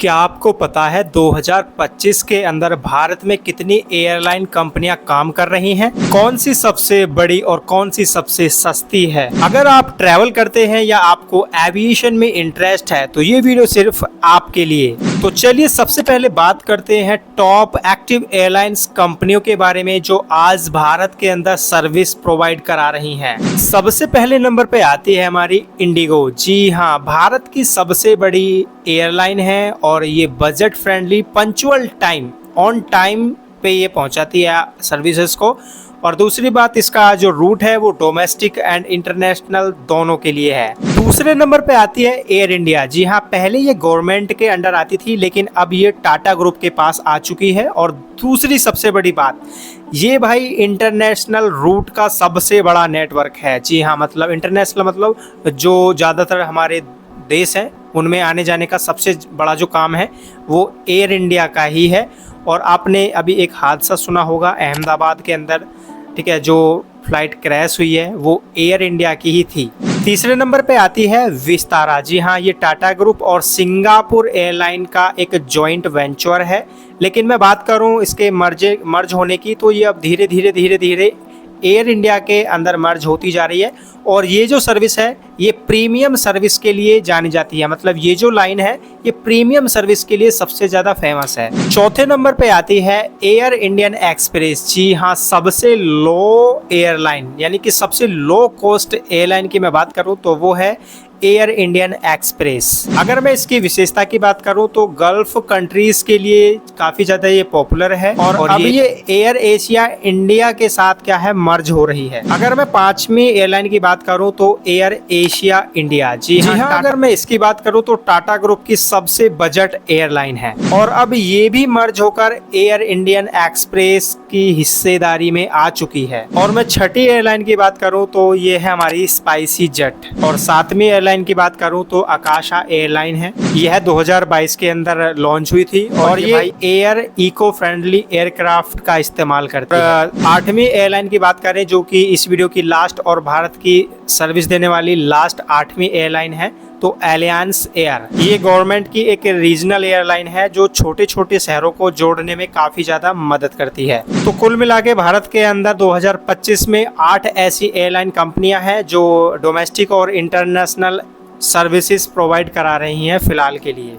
क्या आपको पता है 2025 के अंदर भारत में कितनी एयरलाइन कंपनियां काम कर रही हैं? कौन सी सबसे बड़ी और कौन सी सबसे सस्ती है? अगर आप ट्रैवल करते हैं या आपको एविएशन में इंटरेस्ट है तो ये वीडियो सिर्फ आपके लिए। तो चलिए सबसे पहले बात करते हैं टॉप एक्टिव एयरलाइंस कंपनियों के बारे में जो आज भारत के अंदर सर्विस प्रोवाइड करा रही हैं। सबसे पहले नंबर पे आती है हमारी इंडिगो। जी हाँ, भारत की सबसे बड़ी एयरलाइन है और ये budget friendly punctual time on time पे ये पहुंचाती है सर्विसेज को। और दूसरी बात, इसका जो रूट है वो डोमेस्टिक एंड इंटरनेशनल दोनों के लिए है। दूसरे नंबर पे आती है एयर इंडिया। जी हाँ, पहले ये गवर्नमेंट के अंडर आती थी लेकिन अब ये टाटा ग्रुप के पास आ चुकी है। और दूसरी सबसे बड़ी बात, ये भाई इंटरनेशनल रूट का सबसे बड़ा नेटवर्क है। जी हाँ, मतलब इंटरनेशनल मतलब जो ज़्यादातर हमारे देश हैं उनमें आने जाने का सबसे बड़ा जो काम है वो एयर इंडिया का ही है। और आपने अभी एक हादसा सुना होगा अहमदाबाद के अंदर, ठीक है, जो फ्लाइट क्रैश हुई है वो एयर इंडिया की ही थी। तीसरे नंबर पे आती है विस्तारा। जी हाँ, ये टाटा ग्रुप और सिंगापुर एयरलाइन का एक जॉइंट वेंचर है। लेकिन मैं बात करूँ इसके मर्ज होने की तो ये अब धीरे धीरे एयर इंडिया के अंदर मर्ज होती जा रही है। और ये जो सर्विस है ये प्रीमियम सर्विस के लिए जानी जाती है, मतलब ये जो लाइन है ये प्रीमियम सर्विस के लिए सबसे ज़्यादा फेमस है। चौथे नंबर पे आती है एयर इंडियन एक्सप्रेस। जी हाँ, सबसे लो एयरलाइन यानी कि सबसे लो कॉस्ट एयरलाइन की मैं बात करूँ तो वो है एयर इंडियन एक्सप्रेस। अगर मैं इसकी विशेषता की बात करूं तो गल्फ कंट्रीज के लिए काफी ज्यादा ये पॉपुलर है। और अब ये एयर एशिया इंडिया के साथ क्या है मर्ज हो रही है। अगर मैं पांचवी एयरलाइन की बात करूं तो एयर एशिया इंडिया। जी हाँ, अगर मैं इसकी बात करूं तो टाटा ग्रुप की सबसे बजट एयरलाइन है। और अब ये भी मर्ज होकर एयर इंडियन एक्सप्रेस की हिस्सेदारी में आ चुकी है। और मैं छठी एयरलाइन की बात करूं तो ये है हमारी स्पाइसी जेट। और सातवीं एयरलाइन की बात करूं तो आकाशा एयरलाइन है। यह 2022 के अंदर लॉन्च हुई थी और ये एयर इको फ्रेंडली एयरक्राफ्ट का इस्तेमाल करती है। आठवीं एयरलाइन की बात करें जो कि इस वीडियो की लास्ट और भारत की सर्विस देने वाली लास्ट आठवीं एयरलाइन है तो अलायंस एयर। ये गवर्नमेंट की एक रीजनल एयरलाइन है जो छोटे छोटे शहरों को जोड़ने में काफी ज्यादा मदद करती है। तो कुल मिला के भारत के अंदर 2025 में 8 ऐसी एयरलाइन कंपनियां हैं जो डोमेस्टिक और इंटरनेशनल सर्विसेज प्रोवाइड करा रही हैं फिलहाल के लिए।